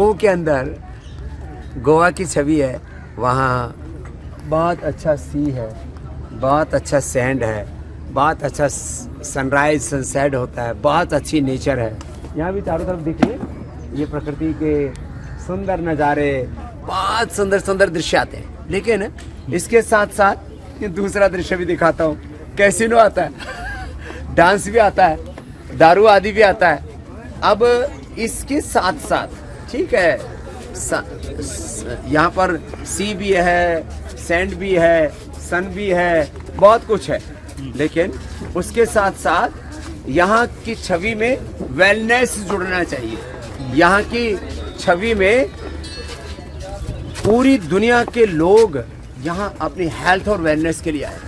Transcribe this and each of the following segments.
जगहों के अंदर गोवा की छवि है। वहाँ बहुत अच्छा सी है, बहुत अच्छा सैंड है, बहुत अच्छा सनराइज सनसेट होता है, बहुत अच्छी नेचर है। यहाँ भी चारों तरफ देखिए, ये प्रकृति के सुंदर नज़ारे, बहुत सुंदर सुंदर दृश्य आते हैं। लेकिन इसके साथ साथ ये दूसरा दृश्य भी दिखाता हूँ। कैसीनो आता है, डांस भी आता है, दारू आदि भी आता है। अब इसके साथ साथ ठीक है, यहाँ पर सी भी है, सैंड भी है, सन भी है, बहुत कुछ है। लेकिन उसके साथ साथ यहाँ की छवि में वेलनेस जुड़ना चाहिए। यहाँ की छवि में पूरी दुनिया के लोग यहाँ अपनी हेल्थ और वेलनेस के लिए आए।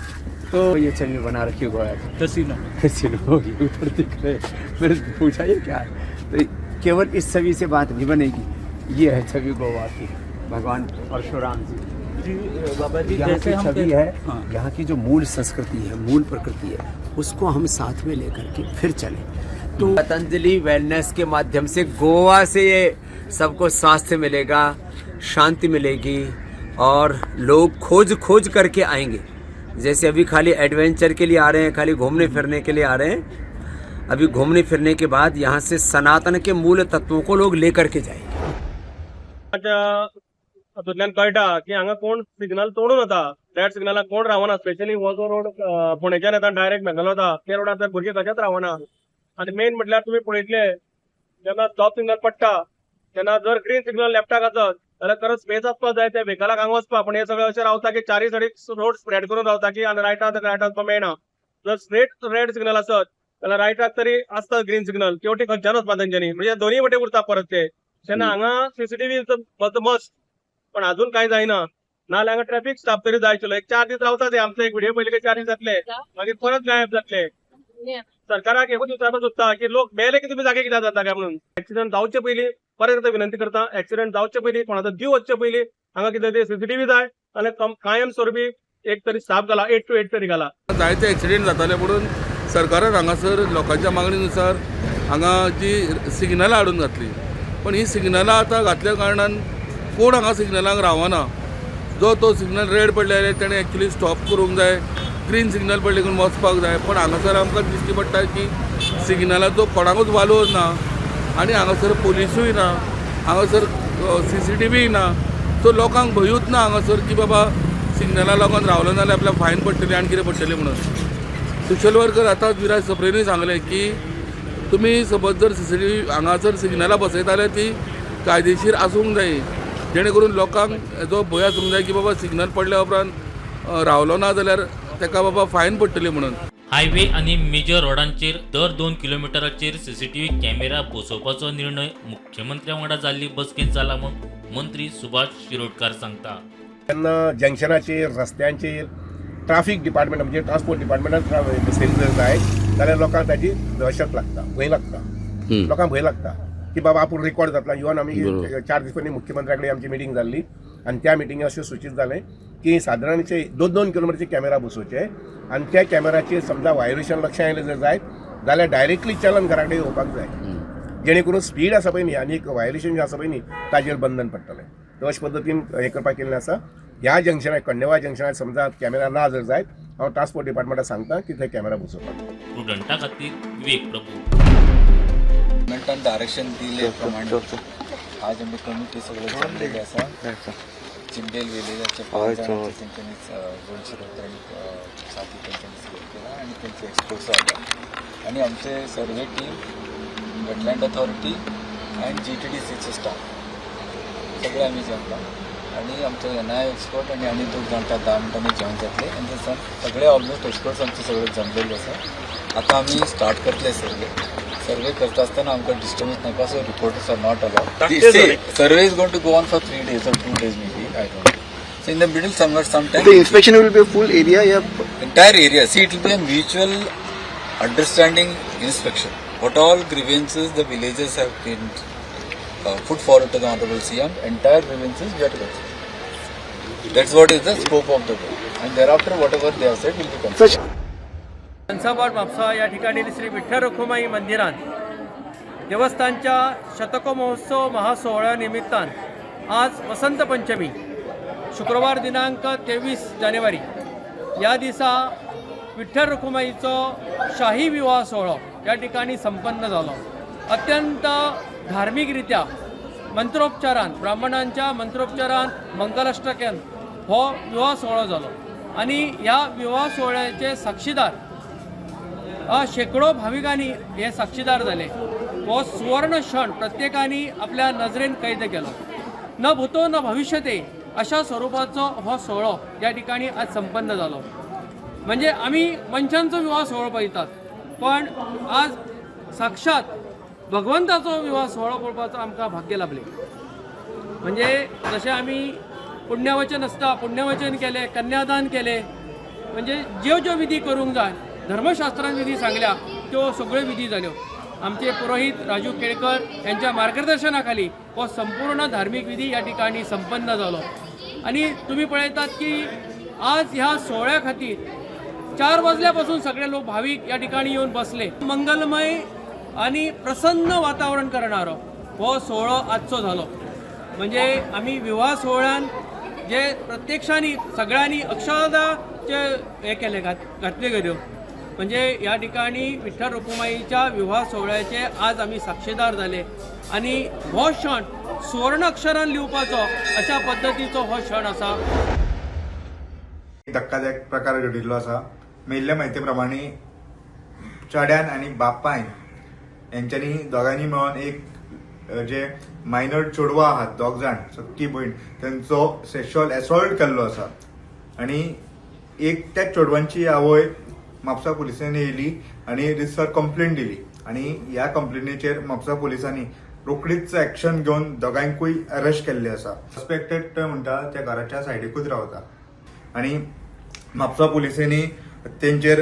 तो ये छवि बना रखी हुआ है, कैसीनो होगी उधर दिख रहे। मैंने पूछा ये क्या है, तो केवल इस छवि से बात नहीं बनेगी। ये है छवि गोवा की, भगवान परशुराम जी बाबा जी यहाँ जैसे की हम छवि है। यहाँ की जो मूल संस्कृति है, मूल प्रकृति है, उसको हम साथ में लेकर के फिर चलें। तो पतंजलि वेलनेस के माध्यम से गोवा से ये सबको स्वास्थ्य मिलेगा, शांति मिलेगी और लोग खोज करके आएंगे। जैसे अभी खाली एडवेंचर के लिए आ रहे हैं, खाली घूमने फिरने के लिए आ रहे हैं। अभी घूमने फिरने के बाद यहाँ से सनातन के मूल तत्वों को लोग लेकर के जाएंगे। हातूंतल्यान कळटा की हांगा कोण सिग्नल तोडून वता, रेड सिग्नलाक कोण रावना. स्पेशली हो जो रोड पुणेच्यान येता डायरेक्ट बेंगलोर वता, त्या रोडार तर भुरगे कशेंच रावना. आनी मेन म्हटल्यार तुमी पळयतले, जेन्ना स्टॉप सिग्नल पडटा तेन्ना जर ग्रीन सिग्नल लेफ्टाक आसत जाल्यार खरंच स्पेस आसपाक जाय त्या व्हेकलाक हांगा वचपाक. पण हे सगळे अशें रावता की चारी सायडीक रोड स्प्रेड करून रावता की रायटाक वचपाक मेळना. जर स्ट्रेट रेड सिग्नल आसत जाल्यार रायटाक तरी आसता ग्रीन सिग्नल, तेवटी खंयच्यान वचपा तेंच्यांनी, म्हणजे दोनूय वटेन उरता परत ते. तेन्ना हांगा सीसीटीव्ही मस्ट, पण अजून काय जायना. नाल्यार हांगा ट्रॅफिक स्टाफ तरी जाय आशिल्लो. एक 4 दीस रावता ते. आमचो एक व्हिडिओ पयले की 4 दीस जातले, मागीर परत गायब जातले. सरकाराक एकूच विचारपाक सोदता की लोक मेले की तुम्ही जागे कित्याक जाता काय म्हणून. एक्सिडेंट जावचे पयलीं परत एकदा विनंती करता, एक्सिडेंट जावचे पयलीं, कोणाचो जीव वचचे पयलीं हांगा कितें ते सीसीटीव्ही जाय आनी कायम स्वरुपी एक तरी स्टाफ घाला, 8 to 8 तरी घाला. जायते एक्सिडेंट जाताले म्हणून सरकारान हांगासर लोकांच्या मागणीनुसार हांगा जी सिग्नलां हाडून घातली. पण ही सिग्नलां आतां घातल्या कारणान कोण हांगा सिग्नलांक रावना. जो तो सिग्नल रेड पडले जाल्यार ताणें एक्चुली स्टॉप करूंक जाय, ग्रीन सिग्नल पडले की वचपाक जाय. पण हांगासर आमकां दिश्टी पडटा की सिग्नलाचो कोणाकूच वालोर ना आनी हांगासर पुलिसूय ना, हांगासर सीसीटीव्ही ना. सो लोकांक भंयूच ना हांगासर की बाबा सिग्नला लागून रावलो जाल्यार आपल्याक फायन पडटली आनी कितें पडटलें म्हणून. सोशल वर्कर आतांच विराज सप्रेनूय सांगलें की तुमी सपोज जर सीसीटीव्ही हांगासर सिग्नलां बसयता जाल्यार ती कायदेशीर आसूंक जाय, जेणे करून लोकांक हेजो भंय आसूंक जाय की बाबा सिग्नल पडल्या उपरांत रावलो ना जाल्यार ताका बाबा फायन पडटली म्हणून. हायवे आणि मेजर रोडांचेर दर 2 किलोमिटराचेर सीसीटीव्ही कॅमेरा बसोवपाचो निर्णय मुख्यमंत्र्या वांगडा जाल्ली बसकेंत जाला म्हूण मंत्री सुभाष शिरोडकार सांगता. तेन्ना जंक्शनाचेर, रस्त्यांचेर ट्राफीक डिपार्टमेंट म्हणजे ट्रान्सपोर्ट डिपार्टमेंटान बसयली जर जाय जाल्यार लोकांक ताजी दहशत लागता, भंय लागता. लोकांक भंय लागता की बाबा आपूण रेकॉर्ड जातला. इवन आमी 4 दीस पयलीं मुख्यमंत्र्या कडेन आमची मिटींग जाल्ली आनी त्या मिटिंगेक अशें सूचित जालें की सादारणचे 2-2 किलोमिटरचे कॅमेरा बसोवचे आनी त्या कॅमेराचेर समजा व्हायोलेशन लक्षांत येयलें जर जायत जाल्यार डायरेक्टली चलन घरा कडेन येवपाक जाय, जेणे करून स्पीड आसा पळय न्ही आनी व्हायोलेशन जें आसा पळय न्ही ताजेर बंधन पडटलें. तर अशे पद्दतीन हें करपाक केल्लें आसा. ह्या जंक्शनार, खंडेवा जंक्शनार समजा कॅमेरा ना जर जायत हांव ट्रान्सपोर्ट डिपार्टमेंटाक सांगता की थंय कॅमेरा बसोवपाक. स्टुडंटा खातीर विवेक प्रभू. गव्हर्मेंटान डायरेक्शन दिले प्रमाणे आज आमी कमिटी सगळे जमलेले आसा. चिंडेल विलेजाचे 5 जाणांचे तेंच्यांनी गोंयचे साथी तेंच्यांनी सिलेक्ट केला आनी तेंचे एक्सपर्ट्स आयला आनी आमचे survey team, wetland authority and GTDCचे स्टाफ सगळे आमी जमला आनी आमचो NI एक्सपर्ट आनी 2 जाण 10 मिनटांनी जॉइन जातले आनी थंयसान सगळे ऑलमोस्ट एक्सपर्ट्स आमचे सगळे जमलेले आसा. आतां आमी स्टार्ट करतले सर्वे करता आसतना आमकां डिस्टर्बन्स नाका, so reporters are not allowed. Survey is going to go on for 3 days or 2 days maybe, I don't know. So in the middle sometime the inspection will be a full area, entire area. See, it will be a mutual understanding inspection. What all grievances the villagers have been put forward to the Honorable CM, entire grievances we have to go through. That's what is the scope of the work. And thereafter whatever they have said will be considered. मनसाबाट म्हापसा या ठिकाणी श्री विठ्ठल रखुमाई मंदिरात देवस्थानच्या शतको महोत्सव महासोहळ्यानिमित्तान आज वसंत पंचमी शुक्रवार दिनांक 23 जानेवारी या दिसा विठ्ठल रखुमाईचो शाही विवाह सोहळो या ठिकाणी संपन्न झालो. अत्यंत धार्मिकरित्या मंत्रोपचारान ब्राह्मणांच्या मंत्रोपचारान मंगलाष्टकान हो विवाह सोहळो जालो आणि ह्या विवाह सोहळ्याचे साक्षीदार शेकडो भाविकांनी हे साक्षीदार झाले. हो सुवर्ण क्षण प्रत्येकाने आपल्या नजरेन कैद केलो. न भूतो न भविष्यते अशा स्वरूपाचो हो सोहळो या ठिकाणी आज संपन्न झालो. म्हणजे आम्ही मनशांचो विवाह सोहळो पळयतात, पण आज साक्षात भगवंताचो विवाह सोहळो पळोवपाचो आमकां भाग्य लाभलें. म्हणजे जशें आमी पुण्यवचन आसता, पुण्यवचन केलें, कन्यादान केलें, म्हणजे ज्यो ज्यो विधी करूंक जाय धर्मशास्त्रान विधी सांगल्या त्यो सगळ्यो विधी जाल्यो. आमचे पुरोहित राजू केळकर यांच्या मार्गदर्शनाखाली हो संपूर्ण धार्मिक विधी या ठिकाणी संपन्न झालो. आणि तुम्ही पळयतात की आज ह्या सोहळ्या खातीर 4 वाजल्यापासून सगळे लोक भाविक या ठिकाणी येऊन बसले. मंगलमय आणि प्रसन्न वातावरण करणारो हो सोहळो आजचो झालो. म्हणजे आम्ही विवाह सोहळ्यान जे प्रत्यक्षाने सगळ्यांनी अक्षरशः हे केले घातले गऱ्यो. म्हणजे या ठिकाणी विठ्ठल रखुमाईच्या विवाह सोहळ्याचे आज आम्ही साक्षीदार झाले आणि हो क्षण सुवर्ण अक्षरान लिवपाचो अशा पद्धतीचो हो क्षण असा. धक्कादायक प्रकार घडिल्लो आसा. मेल्ल्या म्हायती प्रमाणे चेड्यान आनी बापायन यांच्यानी दोगांनी मेळून एक जे मायनर चेडवां आहात, दोग जाण सक्की भयण, त्यांचो सेक्शुअल एसॉल्ट केल्लो आसा. आणि एक त्या चेडवांची आवय म्हापसा पुलिसांनी येयली आणि रिसर कंप्लेंट दिली. आणि ह्या कंप्लेनीचेर म्हापसा पुलिसांनी रोखडीच एक्शन घेवन दोगांयकूय अरेस्ट केल्ले आसा. सस्पेक्टेड म्हणटा त्या घराच्या सायडीकूच रावता. आणि म्हापसा पुलिसांनी तेंचेर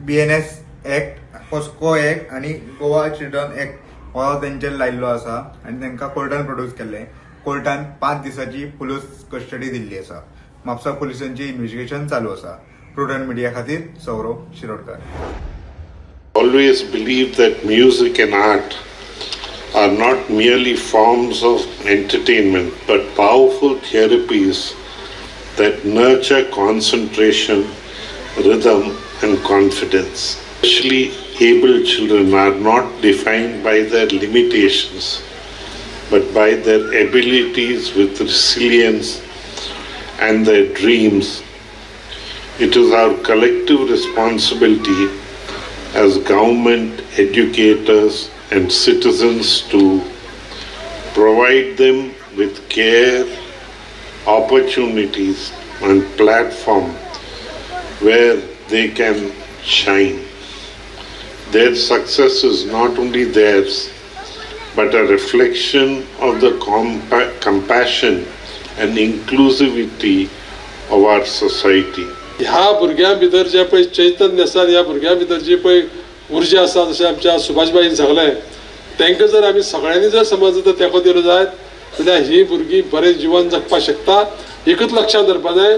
BNS एक्ट, पॉस्को एक्ट आणि गोवा चिल्ड्रन एक्ट हो तेंचेर लायिल्लो आसा आणि तांकां कोर्टान प्रोड्यूस केल्ले. कोर्टान 5 दिसाची पुलीस कस्टडी दिल्ली आसा. म्हापसा पुलिसांची इन्व्हेस्टिगेशन चालू आसा. प्रुडंट मिडिया खातीर Saurav Shirodkar. Always believe that music and art are not merely forms of entertainment but powerful therapies that nurture concentration, rhythm and confidence. Especially able children are not defined by their limitations but by their abilities with resilience and their dreams. It is our collective responsibility as government, educators and citizens to provide them with care, opportunities and platform where they can shine. Their success is not only theirs but a reflection of the compassion and inclusivity of our society. ह्या भुरग्यां भितर जे पळय चैतन्य आसा, ह्या भुरग्यां भितर जी पळय उर्जा आसा, जशें आमच्या सुभाषबाईन सांगलें, तांकां जर आमी सगळ्यांनी जर समज जर तेंको दिलो जायत जाल्यार ही भुरगीं बरें जिवन जगपाक शकता. एकूच लक्षात दवरपा जाय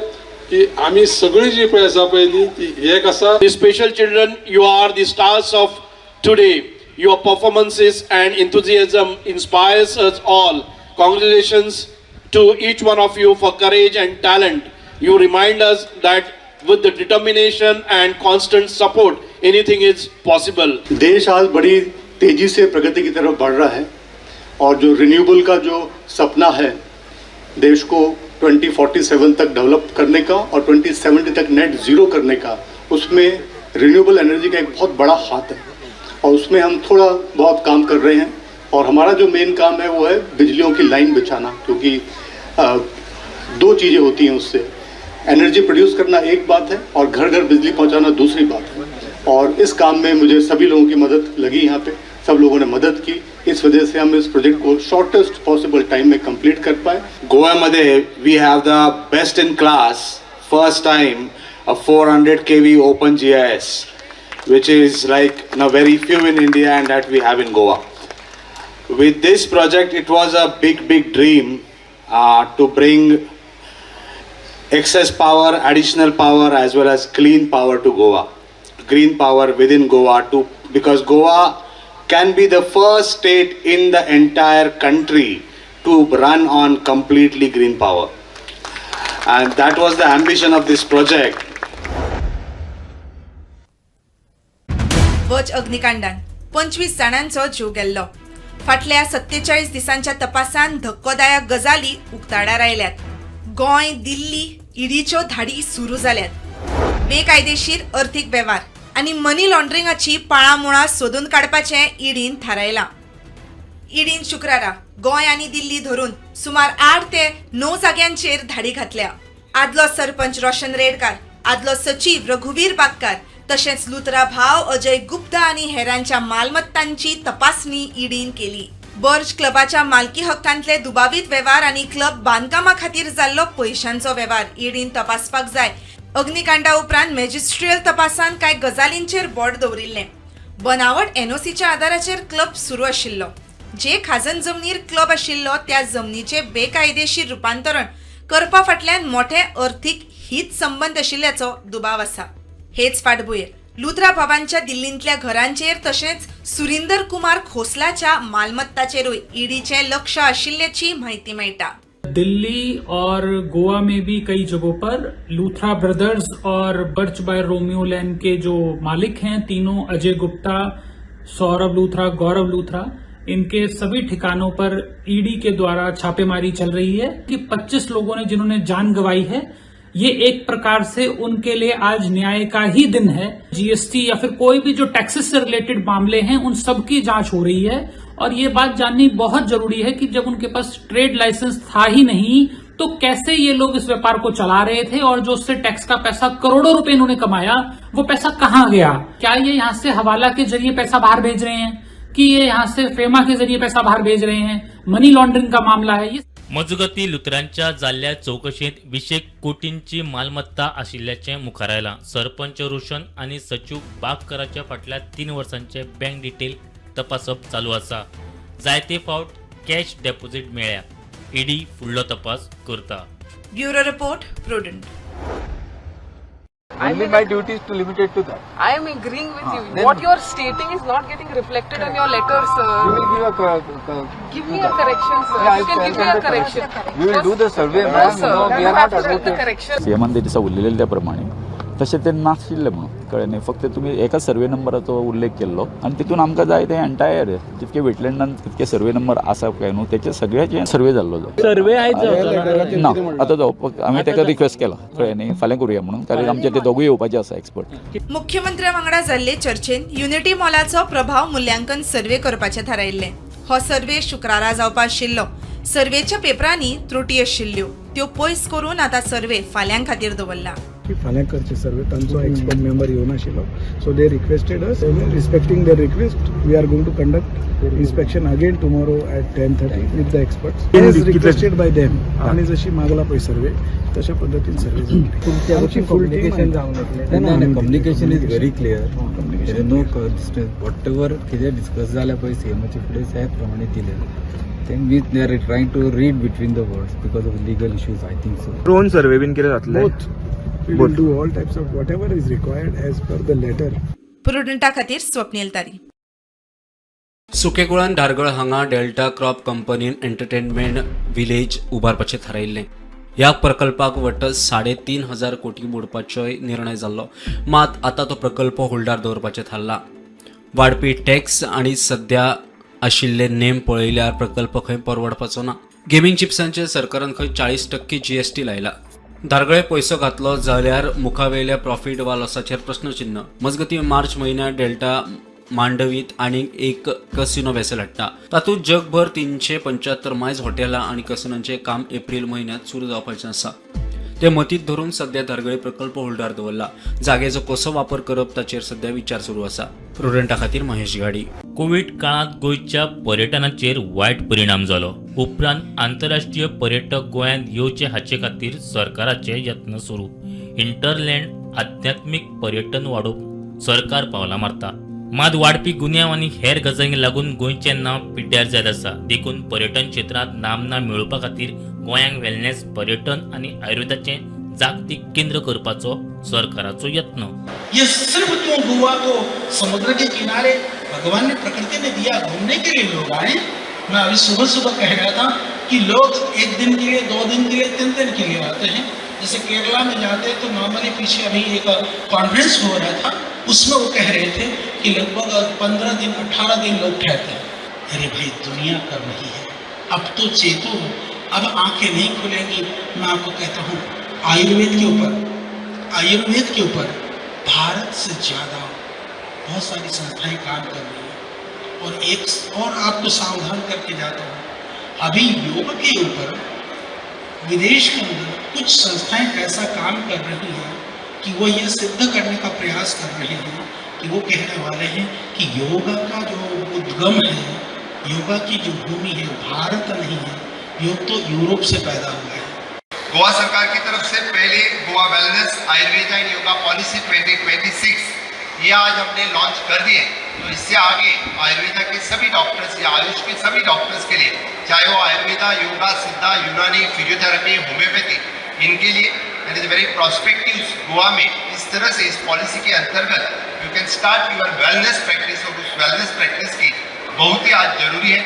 की आमी सगळीं जी पळय आसा पळय ती एक आसा. Special children, you are the stars of today. Your performances and enthusiasm inspires us all. Congratulations to each one of you for courage and talent. You remind us that with the determination and constant support, anything is possible. देश आज बड़ी तेजी से प्रगति की तरफ बढ़ रहा है और जो रिन्यूएबल का जो सपना है देश को 2047 तक डेवलप करने का और 2070 तक नेट जीरो करने का, उसमें रिन्यूएबल एनर्जी का एक बहुत बड़ा हाथ है और उसमें हम थोड़ा बहुत काम कर रहे हैं. और हमारा जो मेन काम है वो है बिजलियों की लाइन बिछाना, क्योंकि 2 चीज़ें होती हैं उससे. एनर्जी प्रोड्यूस करना एक बात है और घर घर बिजली पहुंचाना दूसरी बात है. और इस काम में मुझे सभी लोगों की मदद लगी. यहाँ पे सब लोगों ने मदद की. इस वजह से हम इस प्रोजेक्ट को शॉर्टेस्ट पॉसिबल टाइम में कंप्लीट कर पाए. गोव्यामध्ये we have the best in class, first time a 400 kV open GIS, which is like very few in India and that we have in Goa. With this project, it was a big dream to bring excess power, additional power as well as clean power to Goa. Green power within Goa because Goa can be the first state in the entire country to run on completely green power. And that was the ambition of this project. वच अग्निकांडान 25 जाणांचो जीव गेल्लो. फाटल्या 47 दिसांच्या तपासान धक्कोदायक गजाली उक्ताडार आयल्यात. गोंय, दिल्ली, ईडीच्यो धाडी सुरू जाल्यात. बेकायदेशीर अर्थीक वेव्हार आनी मनी लॉन्ड्रिंगाची पाळामुळां सोदून काडपाचें ईडीन थारायलां. ईडीन शुक्रारा गोंय आनी दिल्ली धरून सुमार 8 ते 9 जाग्यांचेर धाडी घातल्या. आदलो सरपंच रोशन रेडकार, आदलो सचिव रघुवीर बागकार तशेंच लुथरा भाव अजय गुप्ता आनी हेरांच्या मालमत्तांची तपासणी ईडीन केली. बर्ज क्लबाच्या मालकी हक्कांतले दुबावीत वेव्हार आनी क्लब बांदकामा खातीर जाल्लो पयशांचो वेव्हार ईडीन तपासपाक जाय. अग्निकांडा उपरांत मॅजिस्ट्रियल तपासान कांय गजालींचेर बोट दवरिल्लें. बनावट एनओसीच्या आदाराचेर क्लब सुरू आशिल्लो. जे खाजन जमनीर क्लब आशिल्लो त्या जमनीचे बेकायदेशीर रुपांतरण करपा फाटल्यान मोठे अर्थीक हित संबंद आशिल्ल्याचो दुबाव आसा. हेच फाटभुंयेर लुथरा भावांच्या दिल्लींतल्या घरांचेर तशेंच सुरिंदर कुमार खोसलाच्या मालमत्ताचेरूय ईडीचें लक्ष आशिल्ल्याची माहिती मेळटा. दिल्ली और गोवा में भी कई जगहों पर लूथरा ब्रदर्स और बर्च बाय रोमियो लैन के जो मालिक हैं तीनों, अजय गुप्ता, सौरभ लूथरा, गौरव लूथरा, इनके सभी ठिकानों पर ईडी के द्वारा छापेमारी चल रही है कि 25 लोगों ने जिन्होंने जान गंवाई है, ये एक प्रकार से उनके लिए आज न्याय का ही दिन है. जीएसटी या फिर कोई भी जो टैक्सेस से रिलेटेड मामले हैं उन सब की जांच हो रही है. और ये बात जाननी बहुत जरूरी है कि जब उनके पास ट्रेड लाइसेंस था ही नहीं तो कैसे ये लोग इस व्यापार को चला रहे थे और जो उससे टैक्स का पैसा करोड़ों रुपए इन्होंने कमाया वो पैसा कहाँ गया. क्या ये यहाँ से हवाला के जरिए पैसा बाहर भेज रहे हैं कि ये यहाँ से फेमा के जरिए पैसा बाहर भेज रहे हैं. मनी लॉन्ड्रिंग का मामला है ये. मजगती लुथरांच्या जाल्ल्या चौकशेत 20 कोटींची मालमत्ता आशिल्ल्याचे मुखार आयला. सरपंच रोशन आणि सचिव बागकराच्या फाटल्या 3 वर्सांचे बँक डिटेल तपासप चालू आसा. जायते फावट कॅश डेपॉझिट मेळ्ळ्या. ईडी फुडलो तपास करता. Bureau report prudent. Only my duty is to limited to that. I am agreeing with you. What you are stating is not getting reflected in your letter, sir. You will Give me a correction, sir. Yeah, You can give me a correction. We will do the survey, No, ma'am. sir. No, we You are have not to make the advocates. correction. सीएमान ते दिसा उरलेले त्या प्रमाणे तशें ते नाशिल्लें म्हणून कळ्ळें न्ही. फक्त तुमी एका सर्वे नंबराचो उल्लेख केल्लो आनी तितून आमकां जाय ते एंटायर जितके वेटलँडान कितके सर्वे नंबर आसा काय न्हू तेचे सगळ्याचे सर्वे जाल्लो जो सर्वे आयज ना आतां जावपाक आमी ताका रिक्वेस्ट केला कळ्ळें न्ही फाल्यां करुया म्हणून कारण आमचे ते दोगूय येवपाचे आसा एक्सपर्ट. मुख्यमंत्र्या वांगडा जाल्ले चर्चेन युनिटी मॉलाचो प्रभाव मुल्यांकन सर्वे करपाचें थारायिल्लें. हो सर्वे शुक्रारा जावपा आशिल्लो. सर्वेच्या पेपरांनी त्रुटी आशिल्ल्यो त्यो पयस करून आतां सर्वे फाल्यां खातीर दवरला. फाल्यां करचे सर्वे तांचो एक्सपर्ट मेंबर येवन आशिल्लो. So they requested us respecting their request we are going to conduct inspection again tomorrow at 10:30 with the experts. Is requested by them आनी जशी मागला पळय सर्वे तशा पद्दतीन सर्वे जातली. आमची फुल कम्युनिकेशन जावन communication is very clear. Know what ever कितें discuss जालें पळय सीएमचे फुडें त्या प्रमाणे दिलें. Then they are trying to read between the words because of legal issues, I think so. Drone survey बीन कितें जातलें? both we will do all types of whatever is required as per the letter. प्रुडंटा खातीर स्वप्नील तारी. सुकेकुळान धारगळ हांगा delta crop कंपनीन entertainment village उबारपाचें थारायिल्लें. ह्या प्रकल्पाक वट्ट 3,500 कोटी मोडपाचोय निर्णय जाल्लो. मात आतां तो प्रकल्प होल्डार दवरपाचें थारला. वाडपी टॅक्स आनी सध्या आशिल्ले नेम पळयल्यार प्रकल्प खंय परवडपाचो ना. गेमिंग चिप्सांचे सरकारान खंय 40% GST लायला. धारगळे पयसो घातलो जाल्यार मुखावेल्या प्रॉफिट वा लॉसाचेर प्रश्नचिन्ह. मजगती मार्च म्हयन्यात डेल्टा मांडवीत आनीक एक कसिनो वेसल हाडटा. तातूंत जगभर 375 मायज हॉटेलां आनी कसिनोंचें काम एप्रील म्हयन्यात सुरू जावपाचें आसा. ते मतींत धरून सध्या धारगळे प्रकल्प होल्डार दवरला. जागेचो कसो वापर करप ताचेर सध्या विचार सुरू आसा. प्रुडंटा खातीर महेश गाडी. कोविड काळात गोंयच्या पर्यटनाचेर वायट परिणाम जालो. उपरांत आंतरराष्ट्रीय पर्यटक गोंयांत येवचे हाचे खातीर सरकाराचे यत्न सुरू. इंटरलँड आध्यात्मीक पर्यटन वाडोवप सरकार पावलां मारता. मात वाडपी गुन्यांव आनी हेर गजालींक लागून गोंयचें नांव पिड्ड्यार जायत आसा. देखून पर्यटन क्षेत्रांत नामना मेळोवपा खातीर गोंयांक वेलनेस पर्यटन आनी आयुर्वेदाचें जागतीक केंद्र करपाचो सरकाराचो यत्न. ये सिर्फ क्यों गोवा को समुद्र के किनारे भगवान ने प्रकृति ने दिया, घूमने के लिए लोग आए। मैं अभी सुबह सुबह कह रहा था कि लोग 1 दिन के लिए, 2 दिन के लिए, 3 दिन के लिए आते हैं। जैसे केरला में जाते हैं तो नॉर्मली पीछे अभी एक कॉन्फ्रेंस हो रहा था, उसमें वो कह रहे थे कि लगभग 15 दिन 18 दिन लोग ठहरते हैं। अरे भाई, दुनिया कर रही है, अब तो चेतो, अब आंखें नहीं खुलेंगी। मैं आपको कहता हूँ आयुर्वेद के ऊपर भारत से ज़्यादा बहुत सारी संस्थाएं काम कर रही हैं। और एक और आपको सावधान करके जाता हूँ, अभी योग के ऊपर विदेश के अंदर कुछ संस्थाएं ऐसा काम कर रही हैं कि वो ये सिद्ध करने का प्रयास कर रहे हैं कि वो कहने वाले हैं कि योगा का जो उद्गम है, योगा की जो भूमि है भारत नहीं है, योग तो यूरोप से पैदा हुआ है। गोवा सरकार की तरफ से पहले Goa wellness Ayurveda and yoga policy 2026 ये आज हमने लॉन्च कर दिए। तो इससे आगे आयुर्वेदा के सभी डॉक्टर्स या आयुष के सभी डॉक्टर्स के लिए, चाहे वो आयुर्वेदा, योगा, सिद्धा, यूनानी, फिजियोथेरेपी, होम्योपैथी, इनके लिए it is very prospective. Goa में इस तरह से इस पॉलिसी के अंतर्गत you can start your wellness practice, और उस वेलनेस प्रैक्टिस की बहुत ही आज जरूरी है।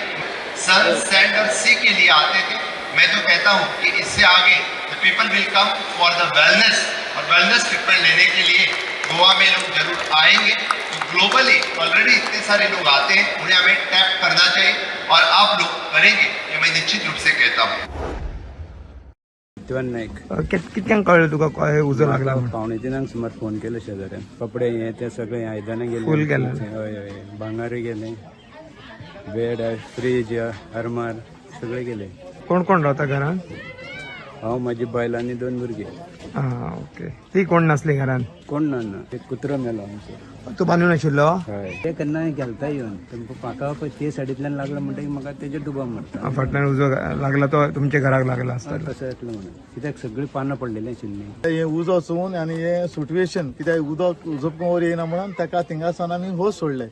सन, सैंड और सी के लिए आते थे। मैं तो कहता हूँ कि इससे आगे the people will come for the wellness, और वेलनेस ट्रीटमेंट लेने के लिए गोवा में लोग जरूर आएंगे। तो ग्लोबली ऑलरेडी इतने सारे लोग आते हैं, उन्हें हमें टैप करना चाहिए, और आप लोग करेंगे ये मैं निश्चित रूप से कहता हूँ। कितक्यांक कळलं तुका काय उजो लागला म्हणून? 2:30 सुमार फोन केलो शेजाऱ्यान. कपडे हे ते सगळे आयदनां गेले, फुल केलें. हय हय, भांगारूय गेले, बेड, फ्रीज, अरमार सगळे गेले. कोण कोण रावता घरान? हांव, म्हजी बायल आनी 2 भुरगे. ओके. ती कोण नासली घरान? कोण ना, ते कुत्रो मेलो आमचो. तू बांदून आशिल्लो? हय. ते केन्ना गेलता येवन म्हाका पळय ते सायडींतल्यान लागलो म्हणटकीर म्हाका तेजे दुबाव मारता. फाटल्यान उजो लागला तो तुमच्या घराक लागला आसता. तसो येतलो म्हणून, कित्याक सगळीं पानां पडलेलीं आशिल्लीं. हे उजो चोवन आनी हे सिट्युएशन कित्याक उदक उजप वर येना म्हणून ताका थिंगासान आमी होस सोडले.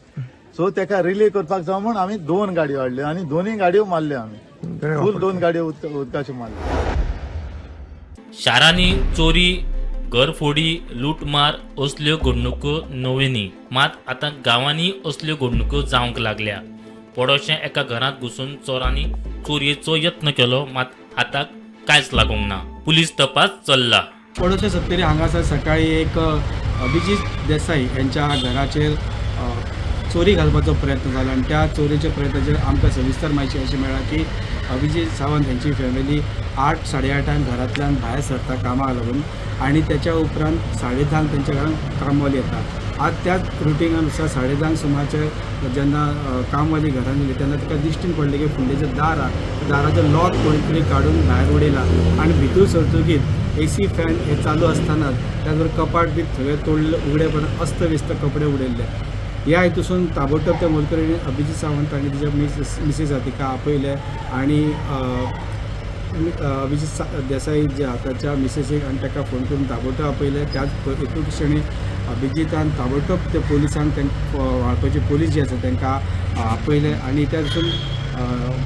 सो ताका रिले करपाक जाय म्हणून आमी 2 गाडयो हाडल्यो आनी दोनूय गाडयो मारल्यो आमी. फूल 2 गाडयो उदकाच्यो मारल्यो. शारांनी चोरी, घरफोडी, लूटमार असल्यो घडणुको नव्योनी, मात आतां गांवांनी असल्यो घडणुको जावंक लागल्या. पडोशे एका घरांत घुसून चोरांनी चोरयेचो यत्न केलो, मात हाताक कांयच लागूंक ना. पुलीस तपास चल्ला. पडोशे सत्तरी हांगासर सकाळी एक अभिजीत देसाई यांच्या घराचेर चोरी घालपाचो प्रयत्न जालो, आनी त्या चोरीच्या प्रयत्नाचेर आमकां सविस्तर म्हायती अशी मेळ्ळा की अभिजीत सावंत यांची फॅमिली 8-8:30 घरांतल्यान भायर सरता कामाक लागून, आणि त्याच्या उपरांत 10:30 त्यांच्या घरांत कामवाली येतात. आज त्याच रुटिनानुसार 10:30 सुमारचे जेन्ना कामवाली घरांत येली तेन्ना तिका दिश्टीन पडलें की फुडलें दाराचो लॉक कोणी तरी काडून भायर उडयला, आनी भितर सरतकीर AC फॅन हे चालू आसतनाच त्याच बरोबर कपाट बी सगळे तोडले, उघडेपणान अस्तव्यस्त कपडे उडयल्ले. ह्या हेतून ताबडतोब त्या मोलकरीने अभिजीत सावंत आणि तिच्या मिसेस तिका आपयले, आणि अभिजीत देसाई जे हाताच्या मिसेसीक आणि ताका फोन करून ताबडतोब आपयले. त्याच हेतू क्षणी अभिजितान ताबडतोब ते पोलिसांक वाळपयचे पोलीस जे आसा तांकां आपयले, आणि त्यातून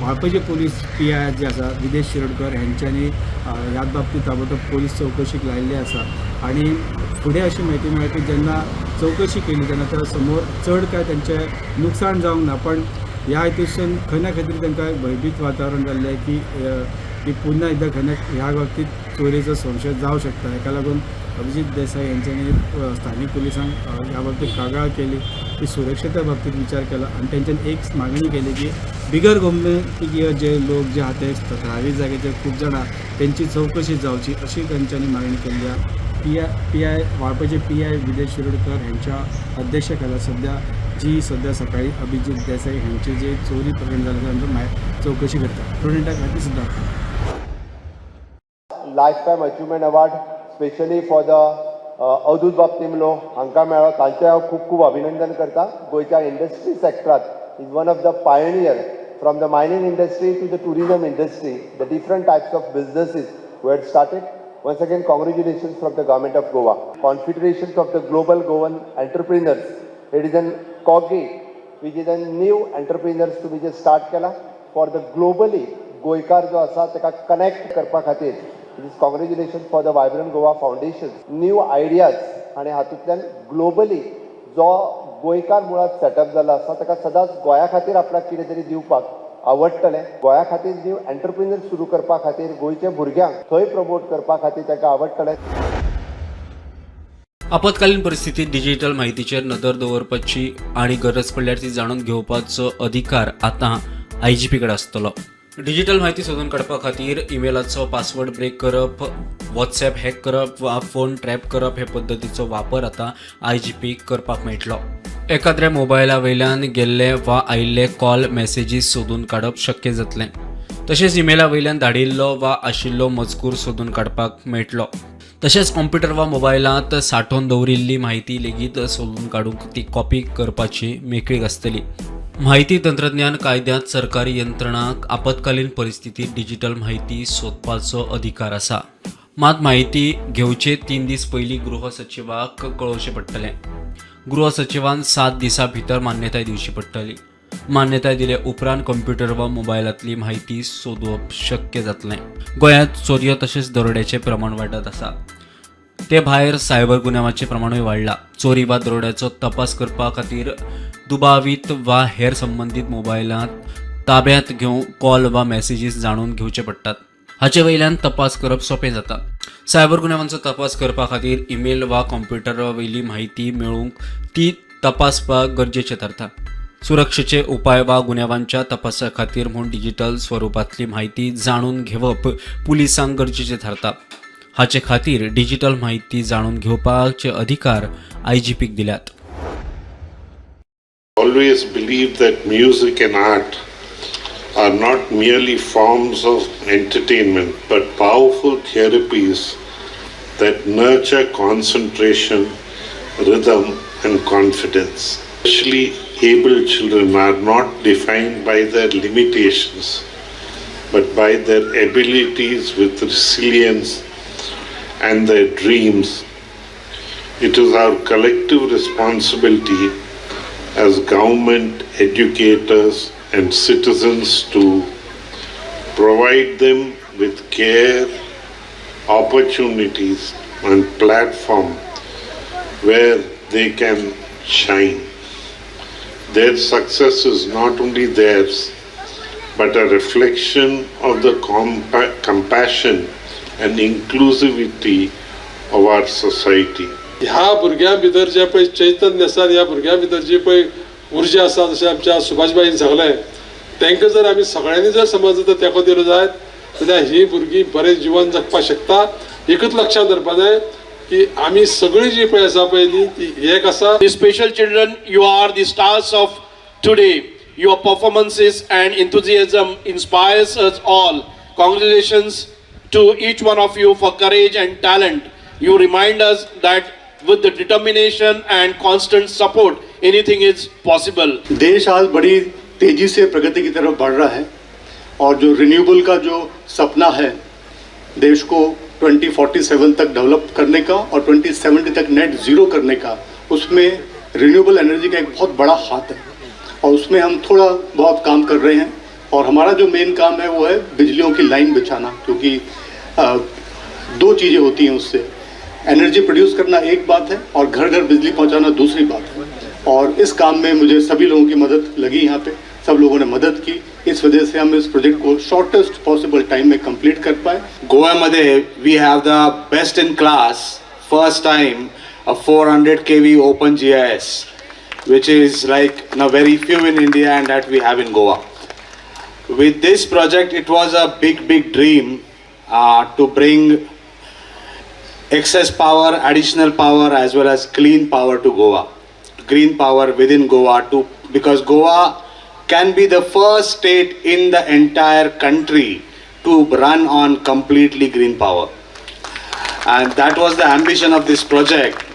वाळपयचे पोलीस PI जे आसा विदेश शिरोडकर हांच्यांनी ह्याच बाबतीत ताबडतोब पोलीस चौकशीक लायिल्ले आसा. आणि फुडें अशी म्हायती मेळ्ळी की जेन्ना चौकशी केली तेन्ना त्या समोर चड काय तेंचें नुकसाण जावंक ना, पण ह्या हेतून खंय ना खंय तरी तांकां भयभीत वातावरण जाल्लें की पुन्हा एकदा खंय ह्या बाबतीत चोरीचो संशय जावं शकता. हेका लागून अभिजीत देसाई यांच्यानी स्थानिक पोलिसांक ह्या बाबतीत कागाळ केली, की सुरक्षेच्या बाबतीत विचार केला, आणि त्यांच्यानी एक मागणी केली की बिगर गोमतीय जे लोक जे आहात ते ठरावीक जाग्याचे खूप जाणां त्यांची चौकशी जावची अशी त्यांच्यानी मागणी केली आहे. PI वाळपयचे PI विदेश शिरोडकर हांच्या अध्यक्षतेखाला सध्या सकाळी अभिजीत देसाई हांचे जे चोरी प्रकरण जालें तांचो चौकशी करता. स्टुडंटाक खातीर सुद्दां life time achievement award specially for the Avdhoot बापतिमलो हांकां मेळ्ळो. तांचें हांव खूब खूब अभिनंदन करता. गोंयच्या इंडस्ट्री सेक्टरांत is one of the pioneer from the mining industry to the tourism industry, the different types of businesses we had started. Once again, congratulations from the Government of Goa. Confederations of the Global Goan Entrepreneurs. It is a COGI, which is a new entrepreneurs to be just start केला for the globally गोयकार जो आसा ताका connect करपा खातीर. It is congratulations for the Vibrant Goa Foundation. New ideas आणि हातूंतल्यान globally जो गोंयकार मुळात सेटअप जाला आसा ताका सदांच गोंया खातीर आपल्याक कितें तरी दिवपाक आवडटलें. गोंया खातीर न्यू एंटरप्रिन्यूर सुरू करपा खातीर, गोंयच्या भुरग्यांक थंय प्रमोट करपा खातीर ताका आवडटलें. आपत्कालीन परिस्थितीत डिजिटल माहितीचेर नदर दवरपाची आणि गरज पडल्यार ती जाणून घेवपाचो अधिकार आतां IGP कडेन आसतलो. डिजिटल माहिती सोदून काडपा खातीर ईमेलाचो पासवर्ड ब्रेक करप, व्हॉट्सॲप हॅक करप वा फोन ट्रॅप करप हे पद्दतीचो वापर आतां IGP करपाक मेळटलो. एखाद्या मोबायला वयल्यान गेल्ले वा आयिल्ले कॉल मेसेजीस सोदून काडप शक्य जातलें. तशेंच ईमेला वयल्यान धाडिल्लो वा आशिल्लो मजकूर सोदून काडपाक मेळटलो. तशेंच कॉम्प्युटर वा मोबायलांत सांठोवन दवरिल्ली म्हायती लेगीत सोदून काडूंक ती कॉपी करपाची मेकळीक आसतली. माहिती तंत्रज्ञान कायद्यांत सरकारी यंत्रणांक आपत्कालीन परिस्थितीत डिजिटल माहिती सोदपाचो अधिकार आसा. मात माहिती घेवचे 3 दीस पयलीं गृह सचिवाक कळोवचें पडटलें. गृह सचिवान 7 दिसां भितर मान्यताय दिवची पडटली. मान्यताय दिले उपरांत कॉम्प्युटर वा मोबायलांतली म्हायती सोदप शक्य जातलें. गोंयांत चोरयो तशेंच दरोड्याचें प्रमाण वाडत आसा. ते भायर सायबर गुन्यांवाचें प्रमाणूय वाडलां. चोरी वा दरोड्याचो तपास करपा खातीर दुबावीत वा हेर संबंदीत मोबायलांत ताब्यांत घेवन कॉल वा मेसेजीस जाणून घेवचे पडटात. हाचे वयल्यान तपास करप सोंपें जाता. सायबर गुन्यांवांचो तपास करपा खातीर ईमेल वा कॉम्प्युटरा वयली म्हायती मेळूंक ती तपासपाक गरजेचें थारता. सुरक्षेचे उपाय वा गुन्यांवांच्या तपासा खातीर म्हूण डिजिटल स्वरुपांतली म्हायती जाणून घेवप पुलिसांक गरजेचें थारता. हाचे खातीर डिजिटल म्हायती जाणून घेवपाचे अधिकार IGPक दिल्यात. Always believe that music and art are not merely forms of entertainment but powerful therapies that nurture concentration, rhythm and confidence. Especially able children are not defined by their limitations but by their abilities with resilience and their dreams. It is our collective responsibility as government, educators and citizens to provide them with care, opportunities and platform where they can shine. Their success is not only theirs but a reflection of the compassion and inclusivity of our society. ह्या भुरग्यां भितर जे पळय चैतन्य आसा, ह्या भुरग्यां भितर जी पळय उर्जा आसा, जशें आमच्या सुभाषबाईन सांगलें, तांकां जर आमी सगळ्यांनी जर समाज जर तेंको दिलो जायत जाल्यार ही भुरगीं बरें जिवन जगपाक शकता. एकच लक्षात दवरपा जाय की आमी सगळीं जी पळय आसा पळय ती एक आसा. Special children, you are the stars of today. Your performances and enthusiasm inspires us all. Congratulations to each one of you for courage and talent. You remind us that with the determination and constant support, anything is possible. देश आज बड़ी तेजी से प्रगति की तरफ बढ़ रहा है और जो रिन्यूएबल का जो सपना है देश को 2047 तक डेवलप करने का और 2070 तक नेट जीरो करने का, उसमें रिन्यूएबल एनर्जी का एक बहुत बड़ा हाथ है और उसमें हम थोड़ा बहुत काम कर रहे हैं. और हमारा जो मेन काम है वो है बिजलियों की लाइन बिछाना, क्योंकि 2 चीज़ें होती हैं उससे. एनर्जी प्रोड्यूस करना एक बात है और घर घर बिजली पहुंचाना दूसरी बात है. और इस काम में मुझे सभी लोगों की मदद लगी. यहाँ पे सब लोगों ने मदद की. इस वजह से हम इस प्रोजेक्ट को शॉर्टेस्ट पॉसिबल टाइम में कंप्लीट कर पाए. गोव्यामध्ये we have the best in class, first time a 400 kV open GIS, which is like very few in India and that we have in Goa. With this project, it was a big dream to bring excess power, additional power as well as clean power to Goa. Green power within Goa because Goa can be the first state in the entire country to run on completely green power. And that was the ambition of this project,